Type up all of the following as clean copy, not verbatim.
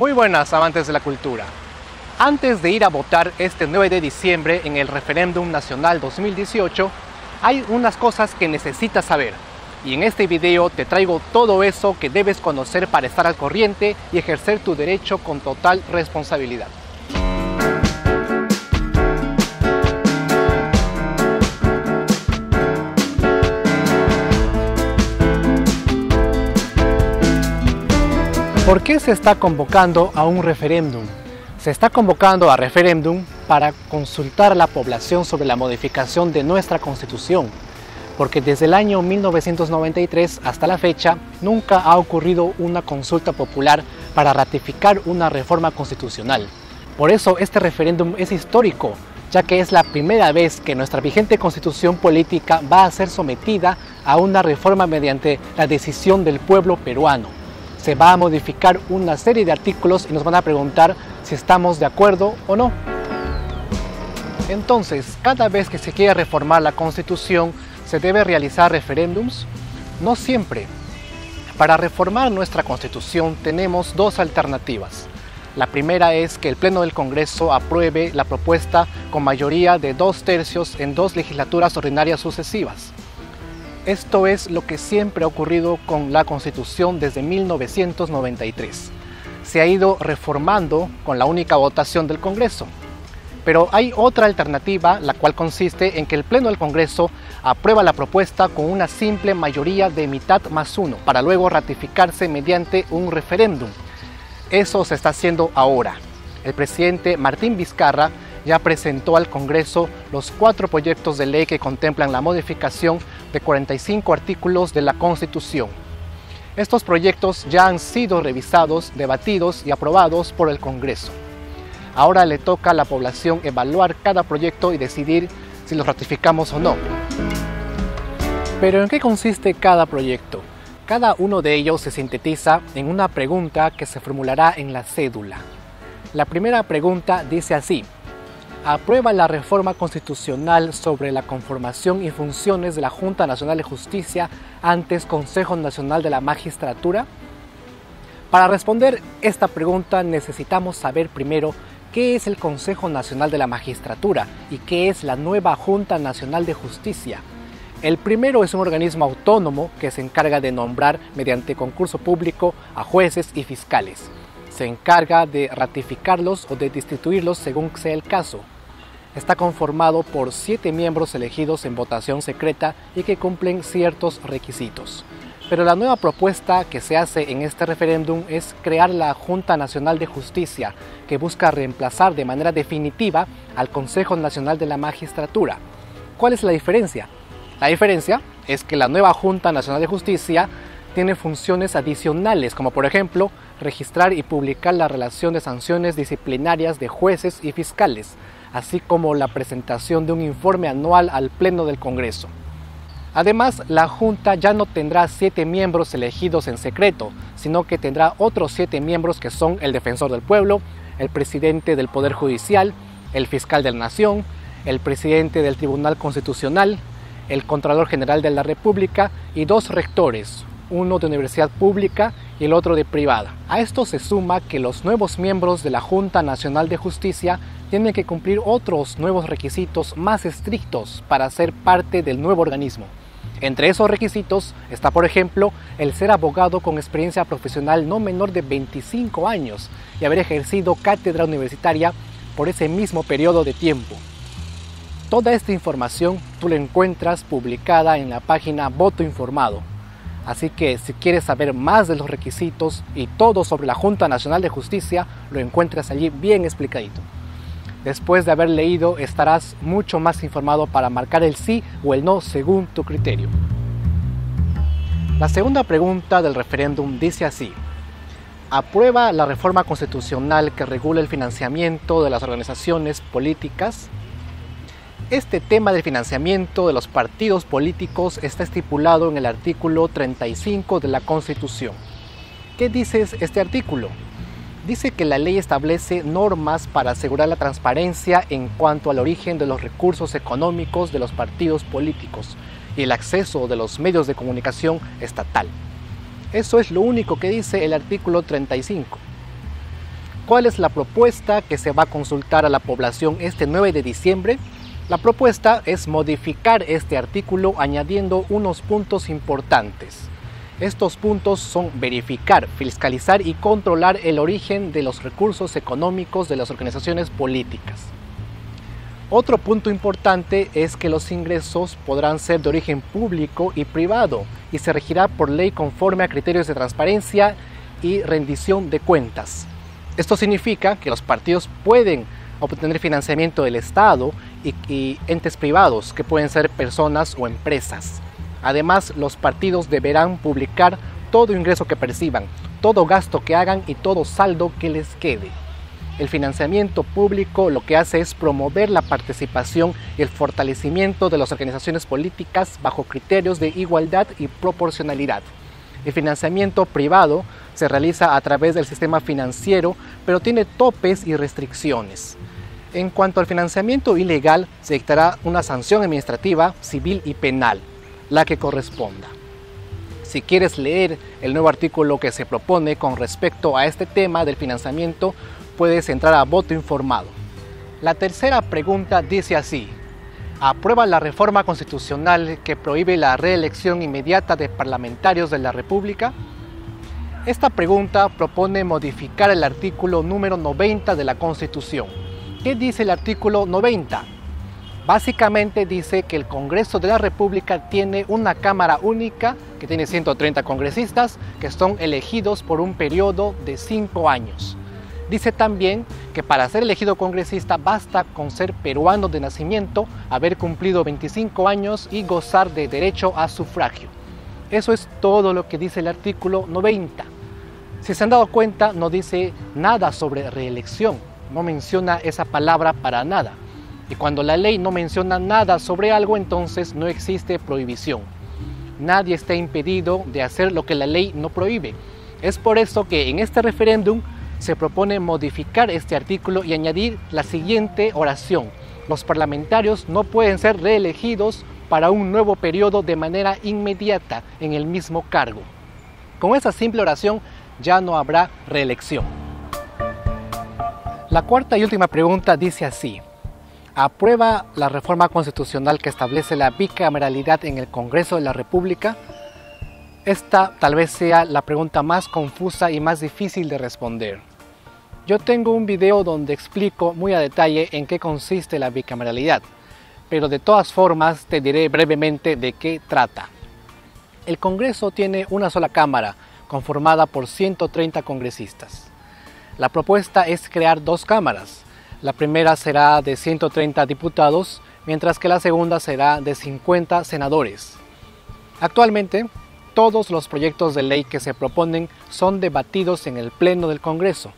Muy buenas, amantes de la cultura. Antes de ir a votar este 9 de diciembre en el Referéndum Nacional 2018, hay unas cosas que necesitas saber. Y en este video te traigo todo eso que debes conocer para estar al corriente y ejercer tu derecho con total responsabilidad. ¿Por qué se está convocando a un referéndum? Se está convocando a referéndum para consultar a la población sobre la modificación de nuestra Constitución, porque desde el año 1993 hasta la fecha nunca ha ocurrido una consulta popular para ratificar una reforma constitucional. Por eso este referéndum es histórico, ya que es la primera vez que nuestra vigente Constitución política va a ser sometida a una reforma mediante la decisión del pueblo peruano. Se va a modificar una serie de artículos y nos van a preguntar si estamos de acuerdo o no. Entonces, cada vez que se quiere reformar la Constitución, ¿se debe realizar referéndums? No siempre. Para reformar nuestra Constitución tenemos dos alternativas. La primera es que el Pleno del Congreso apruebe la propuesta con mayoría de 2/3 en 2 legislaturas ordinarias sucesivas. Esto es lo que siempre ha ocurrido con la Constitución desde 1993. Se ha ido reformando con la única votación del Congreso. Pero hay otra alternativa, la cual consiste en que el Pleno del Congreso aprueba la propuesta con una simple mayoría de mitad más 1, para luego ratificarse mediante un referéndum. Eso se está haciendo ahora. El presidente Martín Vizcarra ya presentó al Congreso los 4 proyectos de ley que contemplan la modificación de 45 artículos de la Constitución. Estos proyectos ya han sido revisados, debatidos y aprobados por el Congreso. Ahora le toca a la población evaluar cada proyecto y decidir si los ratificamos o no. ¿Pero en qué consiste cada proyecto? Cada uno de ellos se sintetiza en una pregunta que se formulará en la cédula. La primera pregunta dice así: ¿aprueba la reforma constitucional sobre la conformación y funciones de la Junta Nacional de Justicia, antes Consejo Nacional de la Magistratura? Para responder esta pregunta necesitamos saber primero qué es el Consejo Nacional de la Magistratura y qué es la nueva Junta Nacional de Justicia. El primero es un organismo autónomo que se encarga de nombrar mediante concurso público a jueces y fiscales. Se encarga de ratificarlos o de destituirlos según sea el caso. Está conformado por 7 miembros elegidos en votación secreta y que cumplen ciertos requisitos. Pero la nueva propuesta que se hace en este referéndum es crear la Junta Nacional de Justicia, que busca reemplazar de manera definitiva al Consejo Nacional de la Magistratura. ¿Cuál es la diferencia? La diferencia es que la nueva Junta Nacional de Justicia tiene funciones adicionales, como por ejemplo registrar y publicar la relación de sanciones disciplinarias de jueces y fiscales, así como la presentación de un informe anual al Pleno del Congreso. Además, la Junta ya no tendrá 7 miembros elegidos en secreto, sino que tendrá otros 7 miembros que son el Defensor del Pueblo, el Presidente del Poder Judicial, el Fiscal de la Nación, el Presidente del Tribunal Constitucional, el Contralor General de la República y 2 rectores, uno de universidad pública y el otro de privada. A esto se suma que los nuevos miembros de la Junta Nacional de Justicia tienen que cumplir otros nuevos requisitos más estrictos para ser parte del nuevo organismo. Entre esos requisitos está, por ejemplo, el ser abogado con experiencia profesional no menor de 25 años y haber ejercido cátedra universitaria por ese mismo periodo de tiempo. Toda esta información tú la encuentras publicada en la página Voto Informado. Así que si quieres saber más de los requisitos y todo sobre la Junta Nacional de Justicia, lo encuentras allí bien explicadito. Después de haber leído, estarás mucho más informado para marcar el sí o el no según tu criterio. La segunda pregunta del referéndum dice así: ¿aprueba la reforma constitucional que regula el financiamiento de las organizaciones políticas? Este tema del financiamiento de los partidos políticos está estipulado en el artículo 35 de la Constitución. ¿Qué dice este artículo? Dice que la ley establece normas para asegurar la transparencia en cuanto al origen de los recursos económicos de los partidos políticos y el acceso de los medios de comunicación estatal. Eso es lo único que dice el artículo 35. ¿Cuál es la propuesta que se va a consultar a la población este 9 de diciembre? La propuesta es modificar este artículo añadiendo unos puntos importantes. Estos puntos son verificar, fiscalizar y controlar el origen de los recursos económicos de las organizaciones políticas. Otro punto importante es que los ingresos podrán ser de origen público y privado y se regirá por ley conforme a criterios de transparencia y rendición de cuentas. Esto significa que los partidos pueden obtener financiamiento del Estado y entes privados, que pueden ser personas o empresas. Además, los partidos deberán publicar todo ingreso que perciban, todo gasto que hagan y todo saldo que les quede. El financiamiento público lo que hace es promover la participación y el fortalecimiento de las organizaciones políticas bajo criterios de igualdad y proporcionalidad. El financiamiento privado se realiza a través del sistema financiero, pero tiene topes y restricciones. En cuanto al financiamiento ilegal, se dictará una sanción administrativa, civil y penal, la que corresponda. Si quieres leer el nuevo artículo que se propone con respecto a este tema del financiamiento, puedes entrar a Voto Informado. La tercera pregunta dice así: ¿aprueba la reforma constitucional que prohíbe la reelección inmediata de parlamentarios de la República? Esta pregunta propone modificar el artículo número 90 de la Constitución. ¿Qué dice el artículo 90? Básicamente dice que el Congreso de la República tiene una Cámara única que tiene 130 congresistas que son elegidos por un periodo de 5 años. Dice también que para ser elegido congresista basta con ser peruano de nacimiento, haber cumplido 25 años y gozar de derecho a sufragio. Eso es todo lo que dice el artículo 90. Si se han dado cuenta, no dice nada sobre reelección, no menciona esa palabra para nada. Y cuando la ley no menciona nada sobre algo, entonces no existe prohibición. Nadie está impedido de hacer lo que la ley no prohíbe. Es por eso que en este referéndum se propone modificar este artículo y añadir la siguiente oración: los parlamentarios no pueden ser reelegidos para un nuevo periodo de manera inmediata en el mismo cargo. Con esa simple oración ya no habrá reelección. La cuarta y última pregunta dice así: ¿aprueba la reforma constitucional que establece la bicameralidad en el Congreso de la República? Esta tal vez sea la pregunta más confusa y más difícil de responder. Yo tengo un video donde explico muy a detalle en qué consiste la bicameralidad, pero de todas formas te diré brevemente de qué trata. El Congreso tiene una sola Cámara, conformada por 130 congresistas. La propuesta es crear dos cámaras. La primera será de 130 diputados, mientras que la segunda será de 50 senadores. Actualmente, todos los proyectos de ley que se proponen son debatidos en el Pleno del Congreso.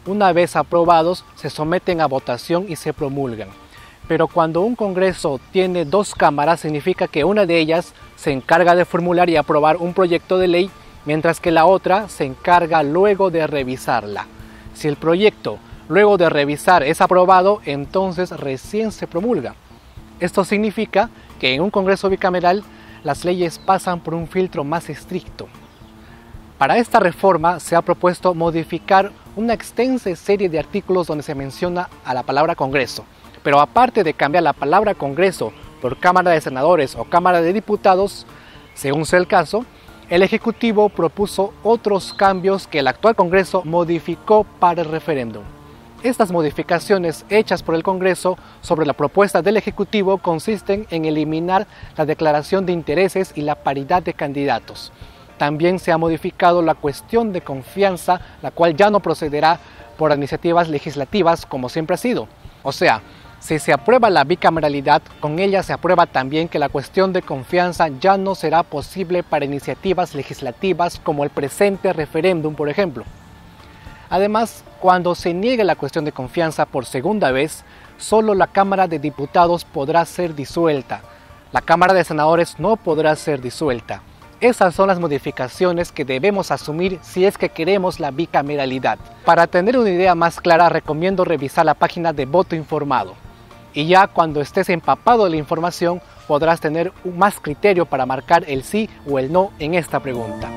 Una vez aprobados, se someten a votación y se promulgan. Pero cuando un Congreso tiene dos cámaras, significa que una de ellas se encarga de formular y aprobar un proyecto de ley, mientras que la otra se encarga luego de revisarla. Si el proyecto luego de revisar es aprobado, entonces recién se promulga. Esto significa que en un Congreso bicameral las leyes pasan por un filtro más estricto. Para esta reforma se ha propuesto modificar una extensa serie de artículos donde se menciona a la palabra Congreso. Pero aparte de cambiar la palabra Congreso por Cámara de Senadores o Cámara de Diputados, según sea el caso, el Ejecutivo propuso otros cambios que el actual Congreso modificó para el referéndum. Estas modificaciones hechas por el Congreso sobre la propuesta del Ejecutivo consisten en eliminar la declaración de intereses y la paridad de candidatos. También se ha modificado la cuestión de confianza, la cual ya no procederá por iniciativas legislativas como siempre ha sido. O sea, si se aprueba la bicameralidad, con ella se aprueba también que la cuestión de confianza ya no será posible para iniciativas legislativas como el presente referéndum, por ejemplo. Además, cuando se niegue la cuestión de confianza por segunda vez, solo la Cámara de Diputados podrá ser disuelta. La Cámara de Senadores no podrá ser disuelta. Esas son las modificaciones que debemos asumir si es que queremos la bicameralidad. Para tener una idea más clara, recomiendo revisar la página de Voto Informado. Y ya cuando estés empapado de la información, podrás tener más criterio para marcar el sí o el no en esta pregunta.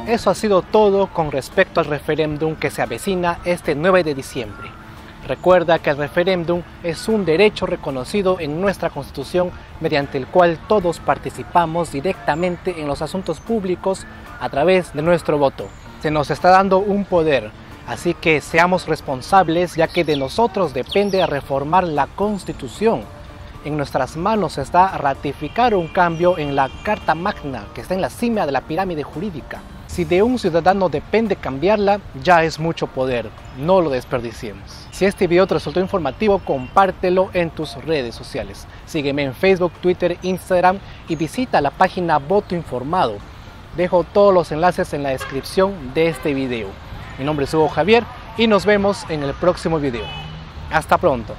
Eso ha sido todo con respecto al referéndum que se avecina este 9 de diciembre. Recuerda que el referéndum es un derecho reconocido en nuestra Constitución mediante el cual todos participamos directamente en los asuntos públicos a través de nuestro voto. Se nos está dando un poder, así que seamos responsables, ya que de nosotros depende reformar la Constitución. En nuestras manos está ratificar un cambio en la Carta Magna, que está en la cima de la pirámide jurídica. Si de un ciudadano depende cambiarla, ya es mucho poder, no lo desperdiciemos. Si este video te resultó informativo, compártelo en tus redes sociales. Sígueme en Facebook, Twitter, Instagram y visita la página Voto Informado. Dejo todos los enlaces en la descripción de este video. Mi nombre es Hugo Javier y nos vemos en el próximo video. Hasta pronto.